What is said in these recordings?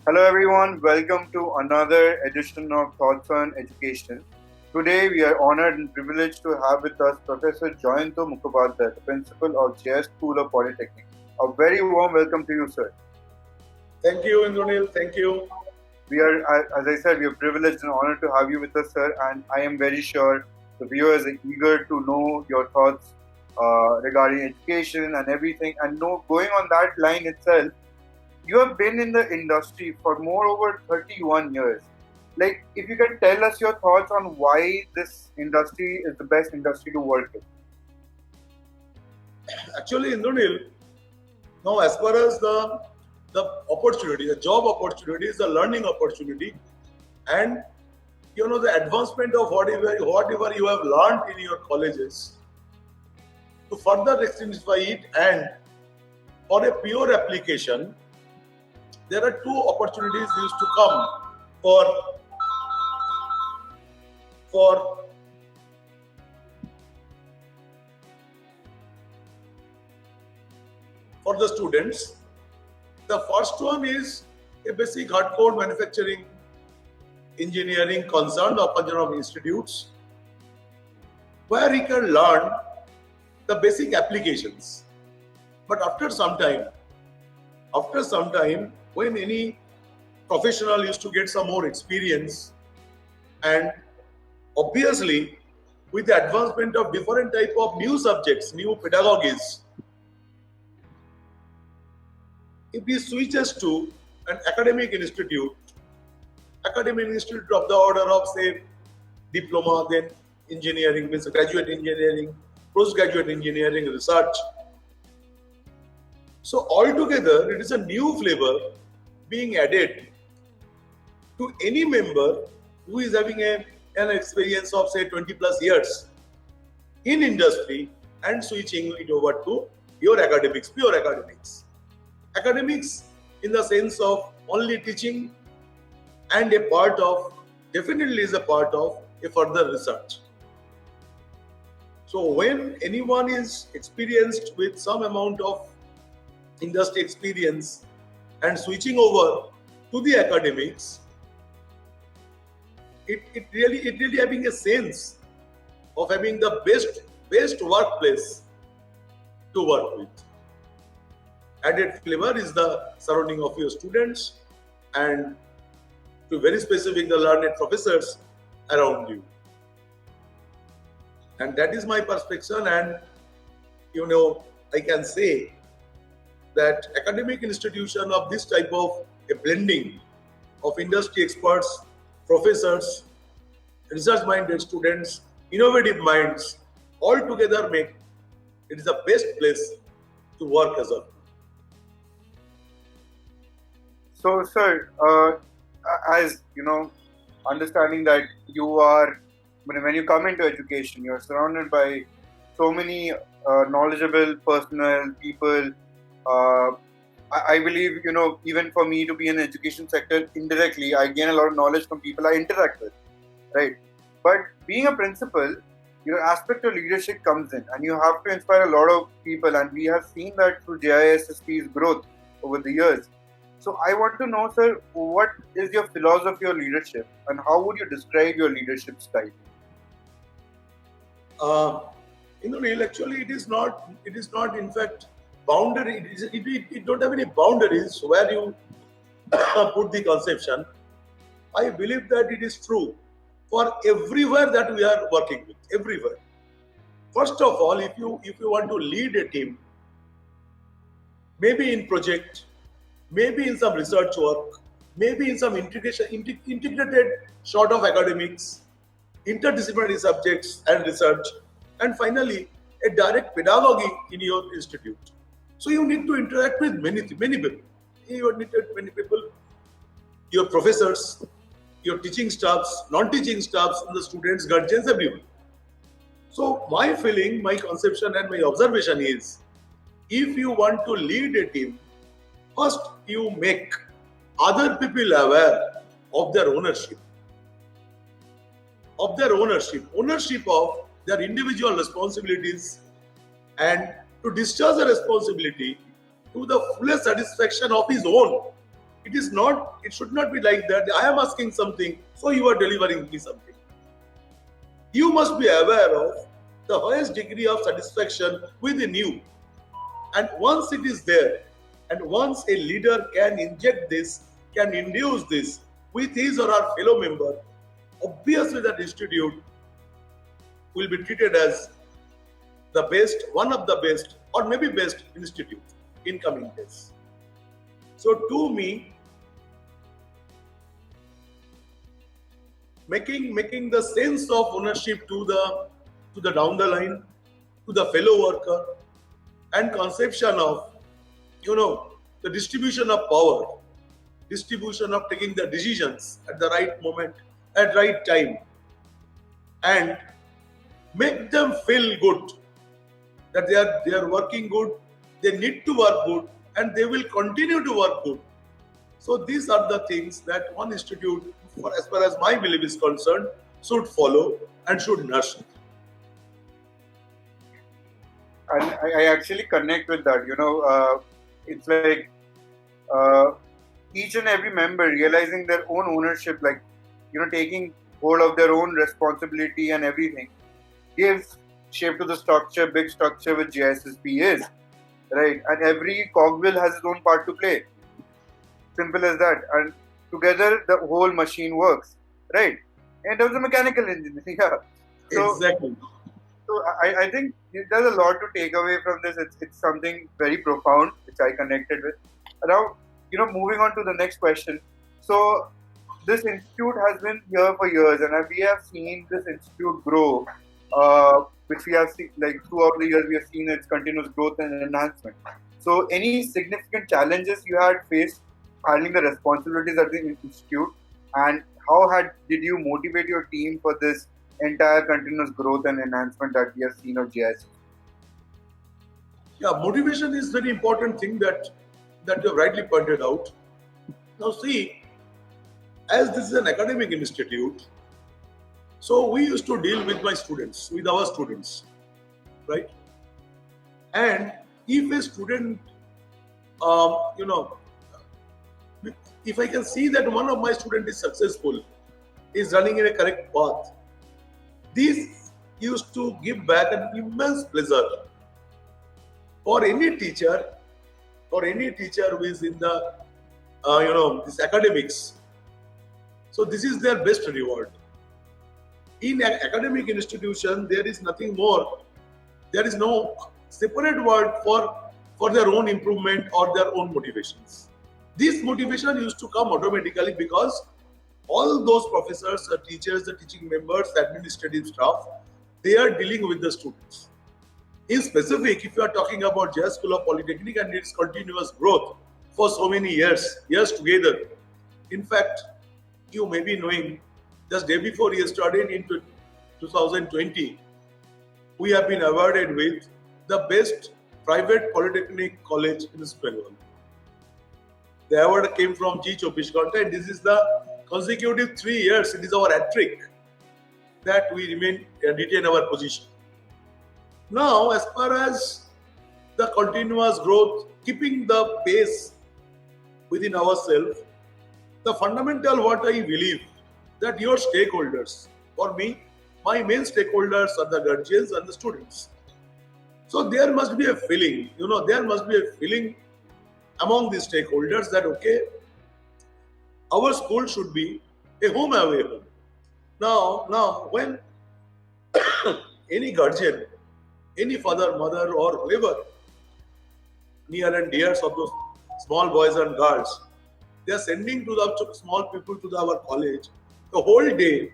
Hello everyone, welcome to another edition of Thoughts on Education. Today we are honored and privileged to have with us Professor Jayanto Mukhopadhyay, the principal of JS School of Polytechnic. A very warm welcome to you, sir. Thank you, Indranil. Thank you. We are, as I said, we are privileged and honored to have you with us, sir, and I am very sure the viewers are eager to know your thoughts regarding education and everything. And going on that line itself, you have been in the industry for more over 31 years. Like, if you can tell us your thoughts on why this industry is the best industry to work in. Actually, Indranil, now as far as the opportunity, the job opportunity is the learning opportunity, and the advancement of whatever you have learned in your colleges to further extensify it, and for a pure application, there are two opportunities used to come for the students. The first one is a basic hardcore manufacturing engineering concern of Punjab institutes, where he can learn the basic applications. But after some time, when any professional used to get some more experience, and obviously with the advancement of different type of new subjects, new pedagogies, if he switches to an academic institute of the order of, say, diploma, then engineering, means graduate engineering, postgraduate engineering, research. So altogether, it is a new flavor being added to any member who is having an experience of, say, 20 plus years in industry and switching it over to pure academics. Academics in the sense of only teaching, and definitely is a part of a further research. So when anyone is experienced with some amount of industry experience and switching over to the academics, it really having a sense of having the best workplace to work with. Added flavor is the surrounding of your students, and to very specific, the learned professors around you. And that is my perspective, and I can say that academic institution of this type of a blending of industry experts, professors, research-minded students, innovative minds, all together make it is the best place to work as a. So, sir, as you know, understanding that you are, when you come into education, you're surrounded by so many knowledgeable personnel, people. I believe, even for me to be in the education sector, indirectly, I gain a lot of knowledge from people I interact with, right? But being a principal, your aspect of leadership comes in, and you have to inspire a lot of people, and we have seen that through JISSP's growth over the years. So I want to know, sir, what is your philosophy of leadership, and how would you describe your leadership style? Actually, it is not. In fact, boundary. It don't have any boundaries where you put the conception. I believe that it is true for everywhere that we are working with. Everywhere. First of all, if you want to lead a team, maybe in project, maybe in some research work, maybe in some integrated sort of academics, interdisciplinary subjects and research, and finally a direct pedagogy in your institute. So you need to interact with many people. You need many people, your professors, your teaching staffs, non-teaching staffs, and the students, guardians, everyone. So my feeling, my conception, and my observation is, if you want to lead a team, first you make other people aware of their ownership of their individual responsibilities, and to discharge the responsibility to the fullest satisfaction of his own It is not. It should not be like that. I am asking something, so you are delivering me something. You must be aware of the highest degree of satisfaction within you. And once it is there, and once a leader can inject this, can induce this with his or her fellow member, obviously that institute will be treated as the best, one of the best, or maybe best institute in coming days. So to me, making the sense of ownership to the down the line, to the fellow worker, and conception of the distribution of power, distribution of taking the decisions at the right moment, at right time, and make them feel good that they are working good, they need to work good, and they will continue to work good. So these are the things that one institute, as far as my belief is concerned, should follow and should nurture. And I actually connect with that. It's like each and every member realizing their own ownership, like taking hold of their own responsibility and everything, gives shape to the structure, big structure which JSSP is, right? And every cogwheel has its own part to play. Simple as that. And together the whole machine works, right? In terms of mechanical engineering, yeah. So, Exactly. So I think there's a lot to take away from this. It's something very profound which I connected with. Now, moving on to the next question. So this institute has been here for years, and we have seen this institute grow, which we have seen like throughout the years. We have seen its continuous growth and enhancement. So any significant challenges you had faced handling the responsibilities at the institute, and how did you motivate your team for this entire continuous growth and enhancement that we have seen of JIS? Yeah, motivation is very important thing that you have rightly pointed out. Now see, as this is an academic institute, so we used to deal with our students, right? And if a student, if I can see that one of my students is successful, is running in a correct path, this used to give back an immense pleasure for any teacher, who is in the this academics. So this is their best reward. In an academic institution, there is nothing more. There is no separate word for their own improvement or their own motivations. This motivation used to come automatically because all those professors, the teachers, the teaching members, the administrative staff, they are dealing with the students. In specific, if you are talking about JS School of Polytechnic and its continuous growth for so many years together. In fact, you may be knowing, just day before yesterday in 2020, we have been awarded with the best private polytechnic college in West Bengal. The award came from G. Chobish Ghanta, and this is the consecutive 3 years. It is our hat trick that we retain our position. Now, as far as the continuous growth, keeping the pace within ourselves, the fundamental what I believe that your stakeholders, for me, my main stakeholders are the guardians and the students. So there must be a feeling, among the stakeholders that okay, our school should be a home away home. Now when any guardian, any father, mother, or whoever, near and dears of those small boys and girls, they are sending to the small people to our college the whole day.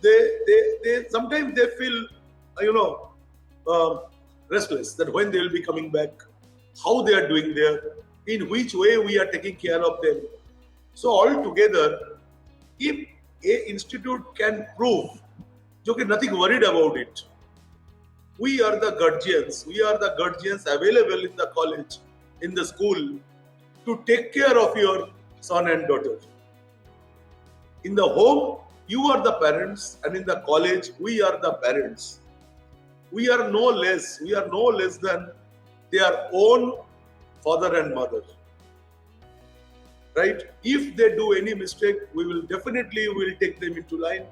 They sometimes they feel restless that when they will be coming back, how they are doing there, in which way we are taking care of them. So altogether, if a institute can prove, okay, nothing worried about it, we are the guardians available in the college, in the school, to take care of your son and daughter. In the home, you are the parents, and in the college, we are the parents. We are no less than their own father and mother. right? If they do any mistake, we will definitely take them into line.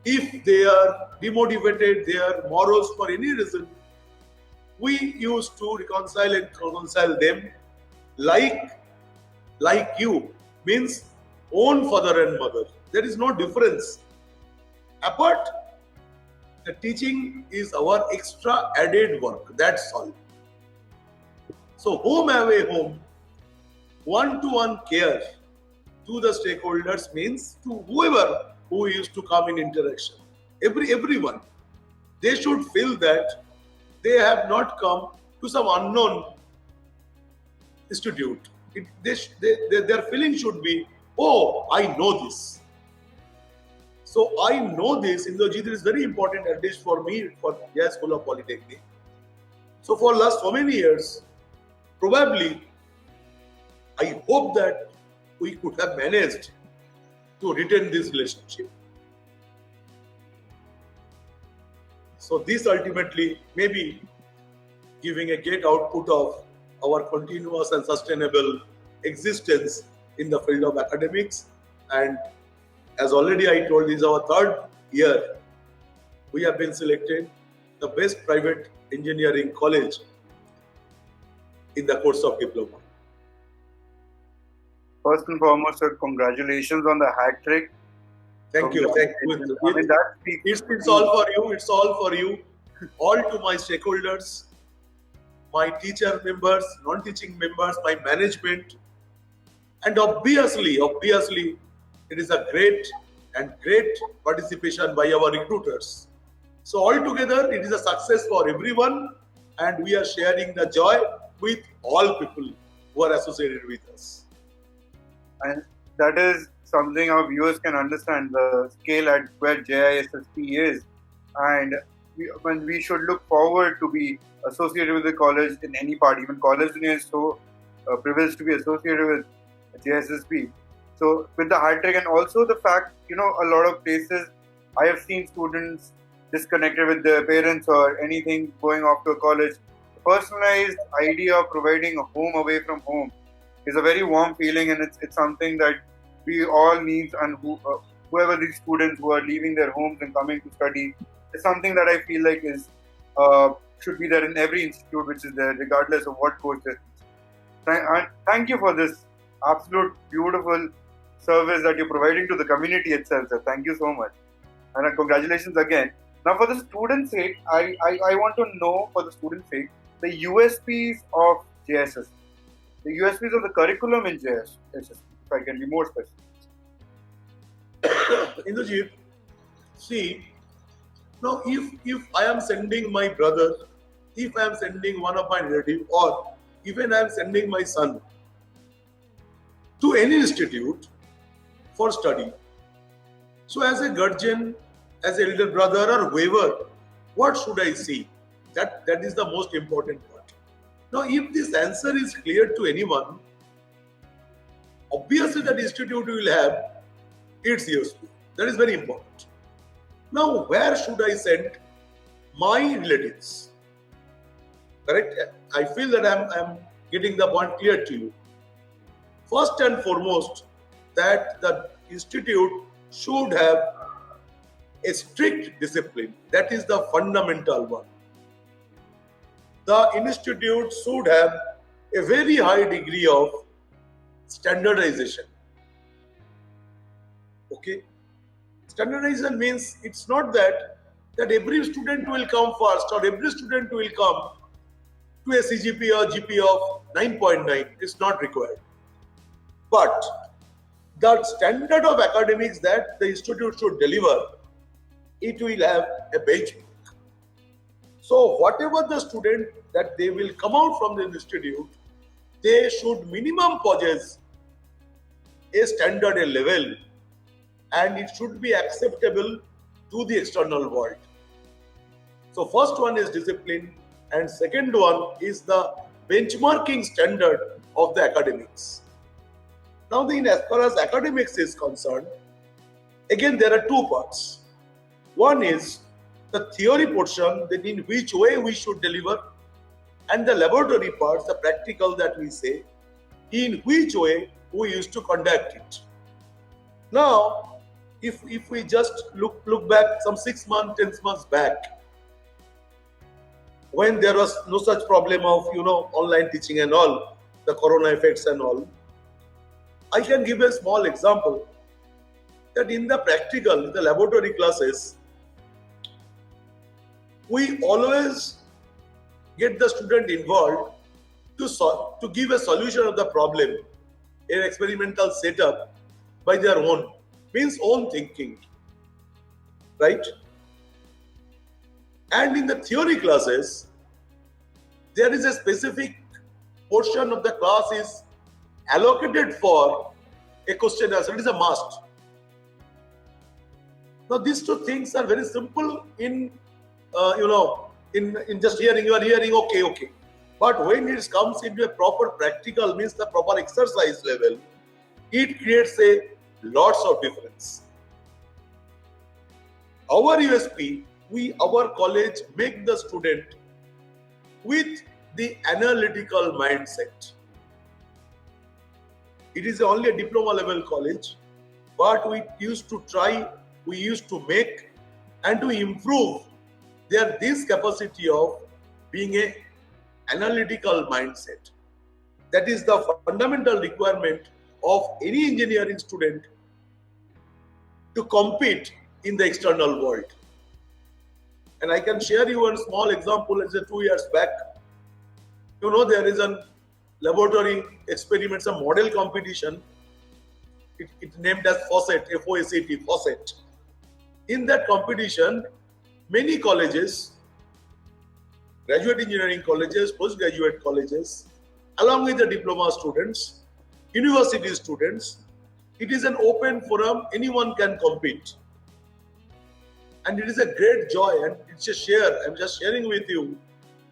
If they are demotivated, their morals for any reason, we used to reconcile them like you, means own father and mother. There is no difference. Apart, the teaching is our extra added work. That's all. So home away home, one-to-one care to the stakeholders means to whoever who used to come in interaction. Everyone. They should feel that they have not come to some unknown institute. Their feeling should be, oh, I know this. So I know this. Indrajit is very important, at least for me, for JI School of Polytechnic. So for last so many years, probably, I hope that we could have managed to retain this relationship. So this ultimately may be giving a great output of our continuous and sustainable existence in the field of academics. And as already I told, this is our third year. We have been selected the best private engineering college in the course of diploma. First and foremost, sir, congratulations on the hat trick. Thank you. Thank you. I mean, that speaks. It's all for you. It's all for you. All to my stakeholders, my teacher members, non-teaching members, my management, and obviously, it is a great participation by our recruiters. So altogether, it is a success for everyone, and we are sharing the joy with all people who are associated with us. And that is something our viewers can understand, the scale at where JISSP is, and when we should look forward to be associated with the college in any part. Even College Dunia is so privileged to be associated with JISSP. So with the hat trick, and also the fact, a lot of places I have seen students disconnected with their parents or anything, going off to a college. The personalized idea of providing a home away from home is a very warm feeling, and it's something that we all need, and whoever these students who are leaving their homes and coming to study, is something that I feel like is should be there in every institute which is there, regardless of what course it is. Thank you for this absolute beautiful service that you're providing to the community itself, sir. Thank you so much, and congratulations again. Now, for the students' sake, I want to know, for the students' sake, the USPs of JSS, the USPs of the curriculum in JSS, if I can be more specific. Indrajit, see, now if I am sending my brother, if I am sending one of my relatives, or even I am sending my son to any institute for study, so as a guardian, as a elder brother or whoever, what should I see? That is the most important part. Now, if this answer is clear to anyone, obviously that institute will have its USP. That is very important. Now, where should I send my relatives? Correct? I feel that I'm getting the point clear to you. First and foremost, that the institute should have a strict discipline. That is the fundamental one. The institute should have a very high degree of standardization. Okay? Standardization means it's not that every student will come first or every student will come to a CGP or GP of 9.9. It's not required. But the standard of academics that the institute should deliver, it will have a benchmark. So whatever the student that they will come out from the institute, they should minimum possess a standard, a level, and it should be acceptable to the external world. So first one is discipline, and second one is the benchmarking standard of the academics. Now, as far as academics is concerned, again there are two parts. One is the theory portion, that in which way we should deliver, and the laboratory parts, the practical that we say, in which way we used to conduct it. Now, if we just look back some 6 months, 10 months back, when there was no such problem of online teaching and all, the corona effects and all, I can give a small example that in the practical, in the laboratory classes, we always get the student involved to give a solution of the problem, an experimental setup by their own, means own thinking, right? And in the theory classes, there is a specific portion of the class is allocated for a question answer. It is a must. Now these two things are very simple in in just hearing. You are hearing okay. But when it comes into a proper practical, means the proper exercise level, it creates a lots of difference. Our USP, our college make the student with the analytical mindset. It is only a diploma level college, but we used to make and to improve this capacity of being a analytical mindset. That is the fundamental requirement of any engineering student to compete in the external world. And I can share you one small example. Let's say 2 years back, there is a laboratory experiment, a model competition. It's named as FAUCET, F-O-S-E-T, FAUCET. In that competition, many colleges, graduate engineering colleges, postgraduate colleges, along with the diploma students, university students, it is an open forum, anyone can compete. And it is a great joy, and it's a share. I'm just sharing with you.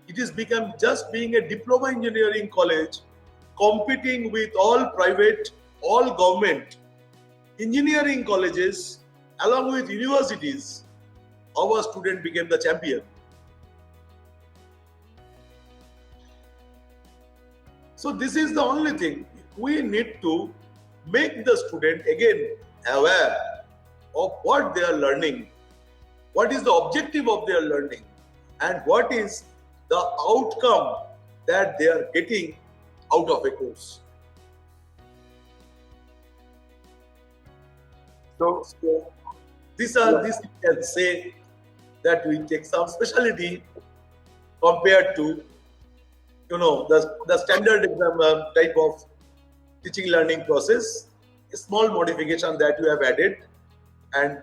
It has become just being a diploma engineering college, competing with all private, all government engineering colleges, along with universities. Our student became the champion. So this is the only thing. We need to make the student again aware of what they are learning, what is the objective of their learning, and what is the outcome that they are getting out of a course. So this you can say that we take some specialty compared to the standard exam type of teaching learning process. A small modification that you have added, and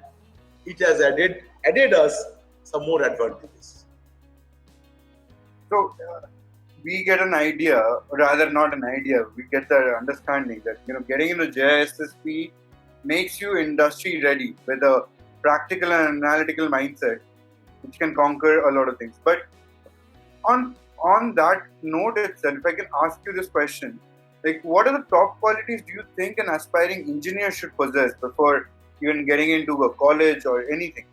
it has added us some more advantages. So we get an idea, or rather not an idea, we get the understanding that getting into JISSP makes you industry ready with a practical and analytical mindset, which can conquer a lot of things. But on that note itself, if I can ask you this question, like, what are the top qualities do you think an aspiring engineer should possess before even getting into a college or anything?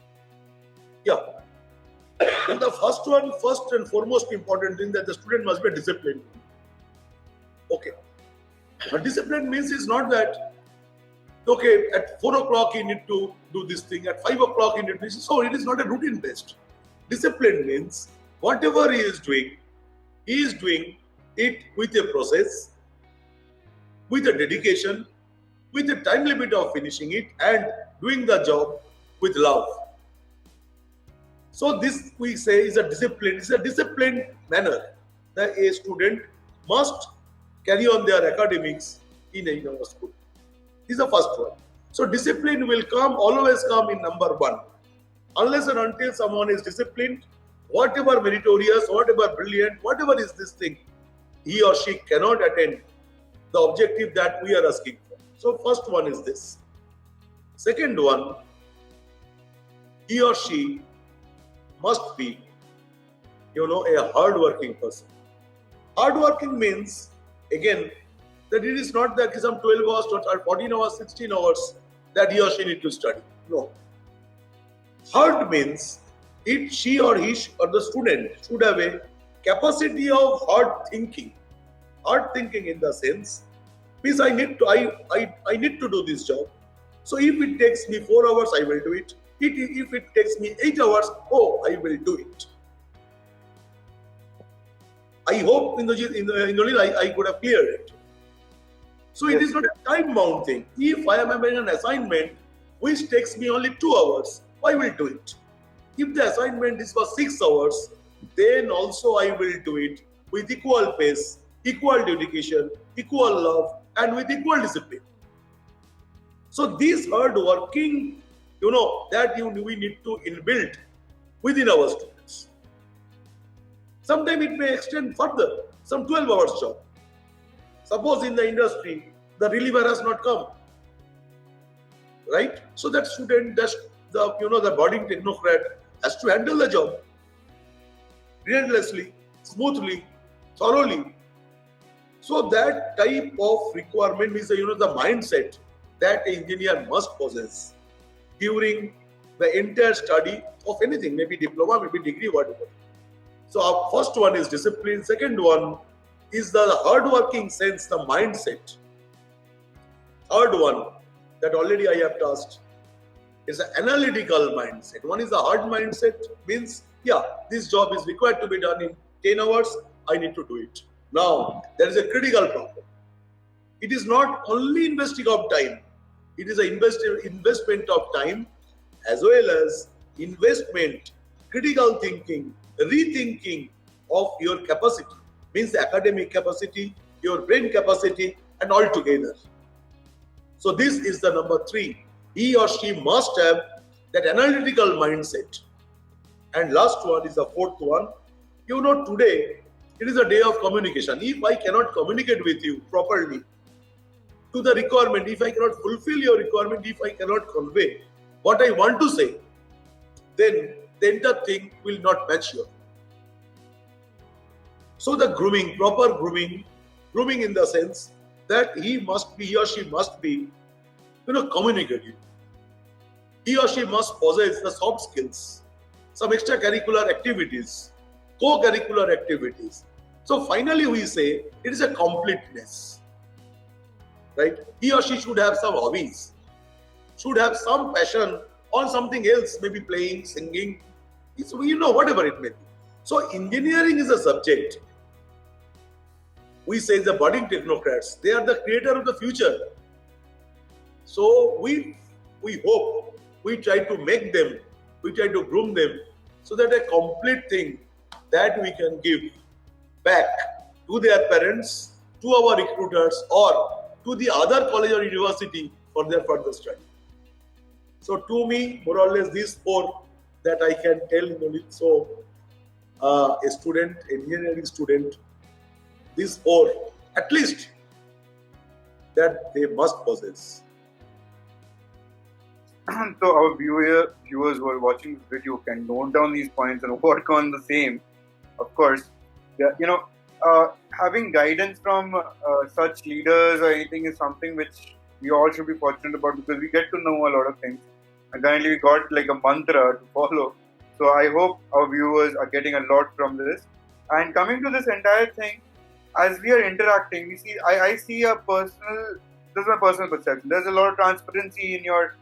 Yeah. And the first and foremost important thing, that the student must be disciplined. Okay. But discipline means is not that, okay, at 4 o'clock you need to do this thing, at 5 o'clock you need to do this. So it is not a routine based. Discipline means whatever he is doing it with a process, with a dedication, with a time limit of finishing it, and doing the job with love. So this, we say, is a discipline. It's a disciplined manner that a student must carry on their academics in our school. This is the first one. So discipline will always come in number one. Unless and until someone is disciplined, whatever meritorious, whatever brilliant, whatever is this thing, he or she cannot attain the objective that we are asking for. So first one is this. Second one, he or she must be, a hard-working person. Hard-working means, again, that it is not that some 12 hours, or 14 hours, 16 hours that he or she need to study. No. Hard means she or the student should have a capacity of hard thinking. Hard thinking in the sense Means I need to do this job. So if it takes me 4 hours, I will do it. If it takes me 8 hours, oh, I will do it. I hope in the I could have cleared it. So it Yes. is not a time bound thing. If I am having an assignment which takes me only 2 hours, I will do it. If the assignment is for 6 hours, then also I will do it with equal pace, equal dedication, equal love, and with equal discipline. So these hard working, that we need to inbuild within our students. Sometimes it may extend further, some 12 hours job. Suppose in the industry, the reliever has not come, right? So that student, the budding technocrat has to handle the job relentlessly, smoothly, thoroughly. So that type of requirement is, the mindset that an engineer must possess during the entire study of anything, maybe diploma, maybe degree, whatever. So our first one is discipline. Second one is the hard-working sense, the mindset. Third one that already I have touched is an analytical mindset. One is a hard mindset, means, yeah, this job is required to be done in 10 hours, I need to do it. Now, there is a critical problem. It is not only investing of time, it is an investment of time as well as investment, critical thinking, rethinking of your capacity, means the academic capacity, your brain capacity, and all together. So this is the number 3. He or she must have that analytical mindset. And last one is the fourth one. Today it is a day of communication. If I cannot communicate with you properly to the requirement, if I cannot fulfill your requirement, if I cannot convey what I want to say, then the entire thing will not mature. So the grooming, proper grooming in the sense that he or she must be, communicative. He or she must possess the soft skills, some extracurricular activities, co-curricular activities. So finally we say it is a completeness, right? He or she should have some hobbies, should have some passion on something else, maybe playing, singing, whatever it may be. So engineering is a subject. We say the budding technocrats, they are the creator of the future. So we hope, we try to make them, we try to groom them so that a complete thing that we can give back to their parents, to our recruiters, or to the other college or university for their further study. So to me, more or less these 4 that I can tell in the list. So a student, engineering student, these 4 at least that they must possess. So our viewers who are watching this video can note down these points and work on the same. Of course, having guidance from such leaders or anything is something which we all should be fortunate about, because we get to know a lot of things. And currently we got like a mantra to follow. So I hope our viewers are getting a lot from this. And coming to this entire thing, as we are interacting, we see I see this is my personal perception. There's a lot of transparency in your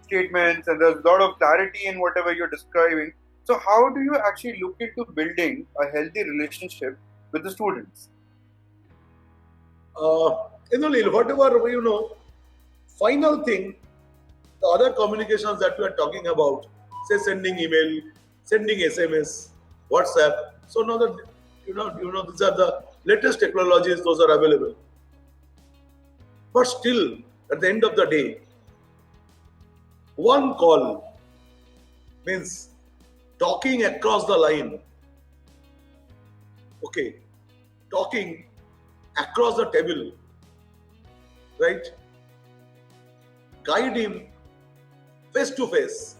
statements, and there's a lot of clarity in whatever you're describing. So how do you actually look into building a healthy relationship with the students? Whatever, final thing, the other communications that we are talking about, say sending email, sending SMS, WhatsApp. So now that these are the latest technologies, those are available. But still, at the end of the day, one call means talking across the line. Okay, talking across the table, right? Guide him face to face,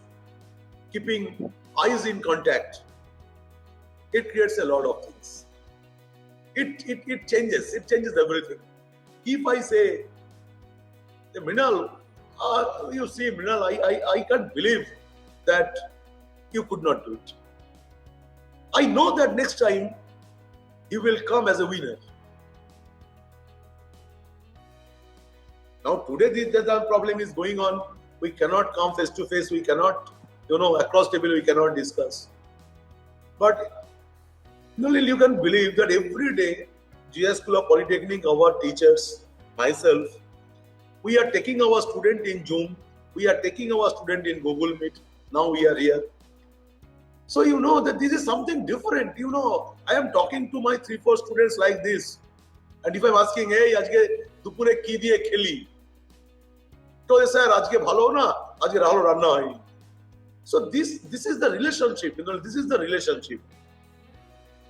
keeping eyes in contact. It creates a lot of things. It changes everything. If I say, Mrinal, Mrinal, I can't believe that you could not do it. I know that next time you will come as a winner. Now today the problem is going on. We cannot come face to face. We cannot, across table we cannot discuss. But you can believe that every day, GS School of Polytechnic, our teachers, myself, we are taking our student in Zoom. We are taking our student in Google Meet. Now we are here. So you know that this is something different. I am talking to my 3-4 students like this. And if I'm asking, hey, ajke dupure ki diye kheli? To sir, ajke bhalo na, ajke rahul ranna hai. So this is the relationship. This is the relationship.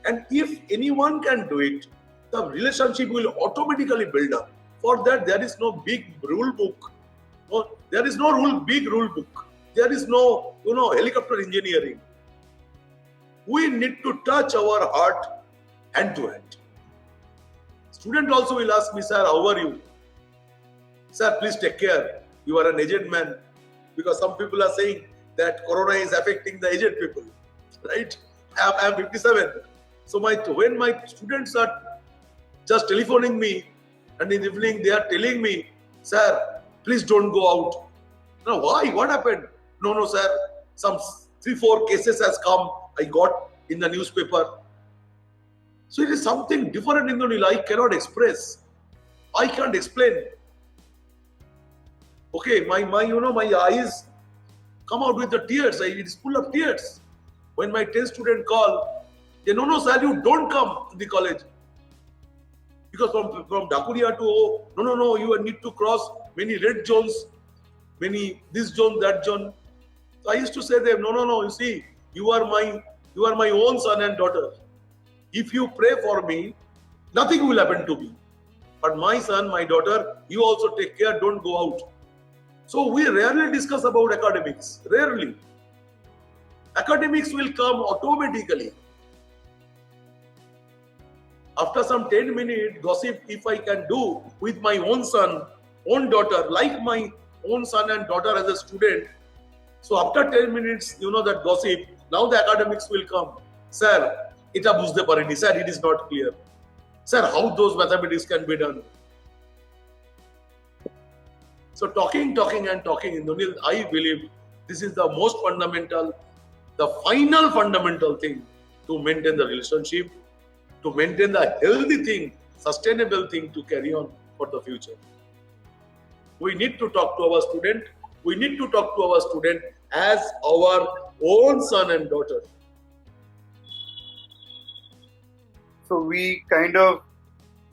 And if anyone can do it, the relationship will automatically build up. For that, there is no big rule book. No, there is no big rule book. There is no, helicopter engineering. We need to touch our heart hand to hand. Student also will ask me, sir, how are you? Sir, please take care. You are an aged man. Because some people are saying that corona is affecting the aged people. Right? I am 57. So when my students are just telephoning me, and in the evening they are telling me, sir, please don't go out. Now, why? What happened? No, sir. Some 3-4 cases has come. I got in the newspaper. So it is something different in the Nila. I cannot express. I can't explain. Okay, my eyes come out with the tears. It is full of tears. When my 10 student call, they no, sir, you don't come to the college. Because from Dakuria to, no, you need to cross many red zones, many this zone, that zone. So I used to say to them, no, you see, you are my own son and daughter. If you pray for me, nothing will happen to me. But my son, my daughter, you also take care, don't go out. So we rarely discuss about academics. Rarely. Academics will come automatically. After some 10 minutes gossip, if I can do with my own son, own daughter, like my own son and daughter as a student. So after 10 minutes, that gossip, now the academics will come. Sir, eta bujhte parini. Sir, it is not clear. Sir, how those mathematics can be done? So talking, Indonil, I believe this is the most fundamental, the final fundamental thing to maintain the relationship, to maintain the healthy thing, sustainable thing to carry on for the future. We need to talk to our student. We need to talk to our student as our own son and daughter. So we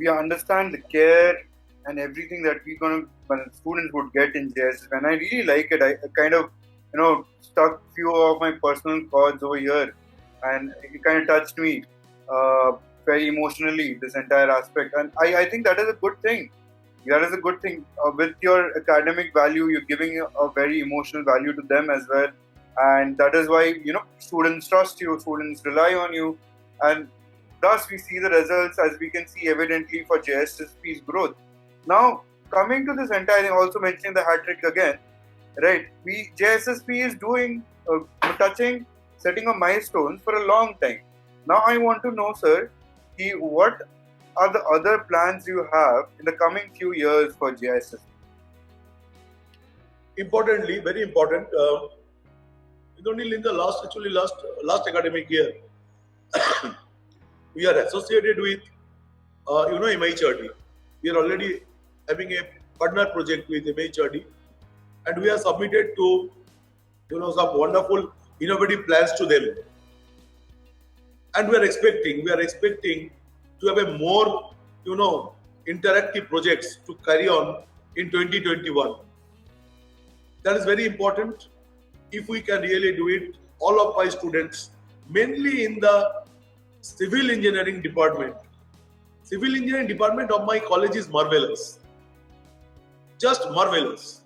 understand the care and everything that students would get in JSS. And I really like it. I kind of, stuck few of my personal chords over here, and it kind of touched me very emotionally, this entire aspect. And I think that is a good thing. That is a good thing. With your academic value, you're giving a very emotional value to them as well. And that is why, students trust you, students rely on you. And thus we see the results, as we can see evidently, for JSSP's growth. Now, coming to this entire thing, also mentioning the hat trick again, right? JSSP is doing, setting up milestones for a long time. Now I want to know, sir, what are the other plans you have in the coming few years for JSSP? Importantly, very important, only in the last academic year, we are associated with, MHRD. We are already having a partner project with MHRD, and we are submitted to, some wonderful, innovative plans to them. And we are expecting to have a more, interactive projects to carry on in 2021. That is very important. If we can really do it, all of my students, mainly in the civil engineering department. Civil engineering department of my college is marvelous. Just marvelous.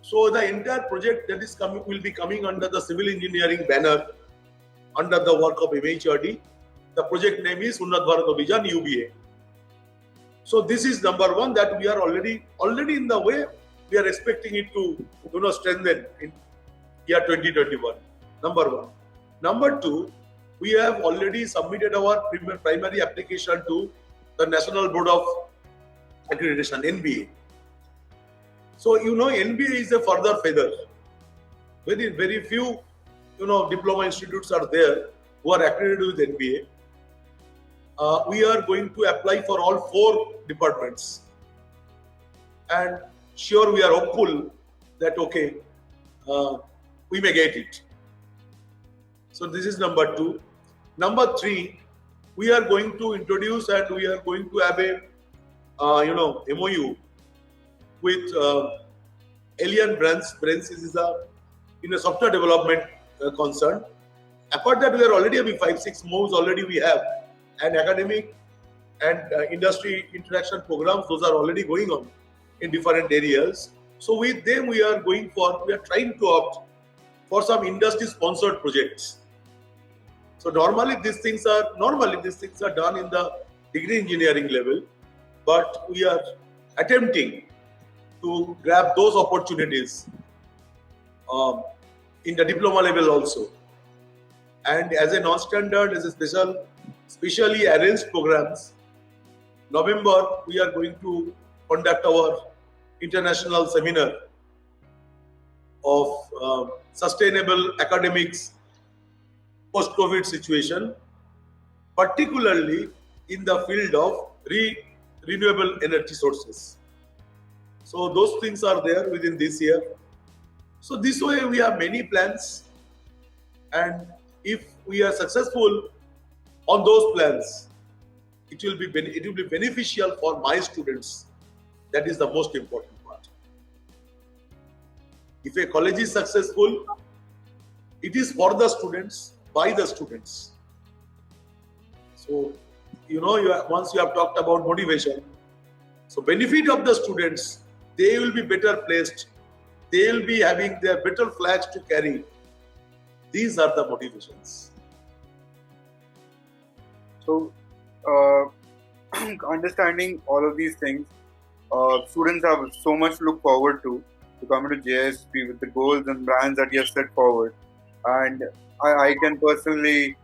So the entire project that is coming will be coming under the civil engineering banner, under the work of MHRD. The project name is Unnat Bharat Abhijan UBA. So this is number one, that we are already in the way. We are expecting it to, strengthen in year 2021. Number one. Number two, we have already submitted our primary application to the National Board of Accreditation, NBA. So NBA is a further feather. Very few diploma institutes are there who are accredited with NBA. We are going to apply for all 4 departments, and sure we are hopeful that we may get it. So this is number 2. Number 3, we are going to introduce and we are going to have a MOU with Alien Brands. Brands is a software development concern. Apart that, we are already having 5-6 moves already we have, and academic and industry interaction programs, those are already going on in different areas. So with them we are trying to opt for some industry sponsored projects. So normally these things are done in the degree engineering level, but we are attempting to grab those opportunities in the diploma level also. And as a non-standard, as a specially arranged programs, November we are going to conduct our international seminar of sustainable academics post-COVID situation, particularly in the field of renewable energy sources. So those things are there within this year. So this way we have many plans, and if we are successful on those plans, it will be beneficial for my students. That is the most important part. If a college is successful, it is for the students, by the students. So once you have talked about motivation, so benefit of the students, they will be better placed, they will be having their better flags to carry. These are the motivations. So understanding all of these things, students have so much to look forward to come into JSP with the goals and plans that you have set forward. And I can personally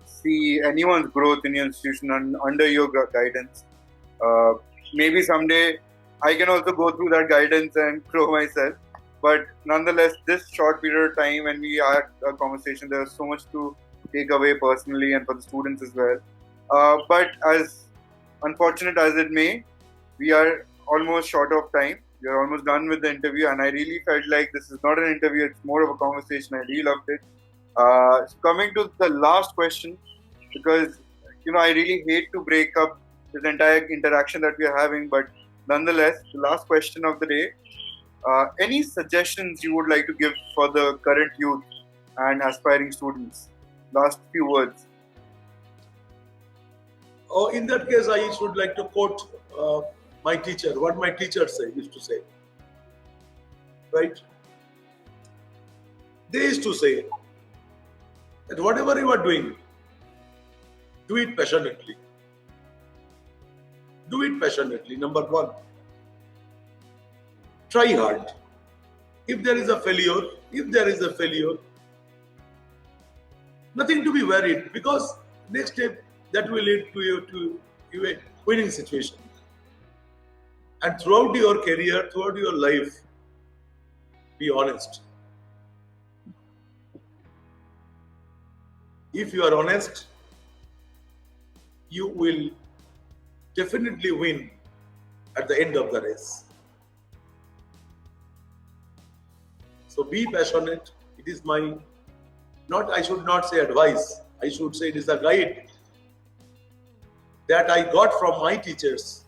see anyone's growth in your institution under your guidance. Maybe someday I can also go through that guidance and grow myself. But nonetheless, this short period of time when we had a conversation, there's so much to take away personally and for the students as well. But as unfortunate as it may, we are almost short of time. We are almost done with the interview, and I really felt like this is not an interview, it's more of a conversation. I really loved it. Coming to the last question, because I really hate to break up this entire interaction that we are having, but nonetheless, the last question of the day, any suggestions you would like to give for the current youth and aspiring students? Last few words. In that case, I should like to quote my teacher, what my teacher used to say. Right? They used to say that whatever you are doing, do it passionately. Do it passionately, number 1. Try hard. If there is a failure, nothing to be worried, because next step that will lead to a winning situation. And throughout your career, throughout your life, be honest. If you are honest, you will definitely win at the end of the race. So be passionate. It is I should not say advice, I should say it is a guide that I got from my teachers.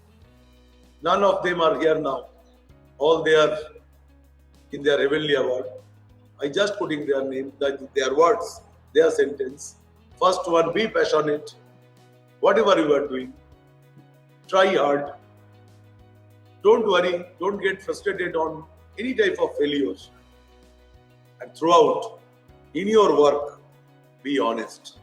None of them are here now. All they are in their Heavenly Award. I just putting their name, their words, their sentence. First one, be passionate. Whatever you are doing, try hard. Don't worry, don't get frustrated on any type of failures. And throughout, in your work, be honest.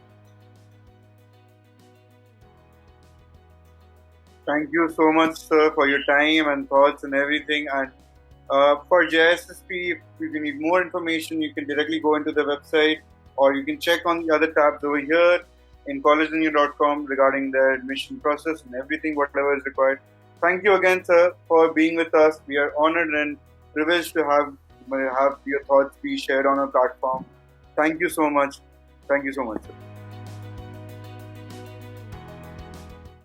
Thank you so much, sir, for your time and thoughts and everything. And for JSSP, if you need more information, you can directly go into the website, or you can check on the other tabs over here in collegenew.com regarding the admission process and everything, whatever is required. thank you again, sir, for being with us. We are honored and privileged to have your thoughts be shared on our platform. Thank you so much. Thank you so much, sir.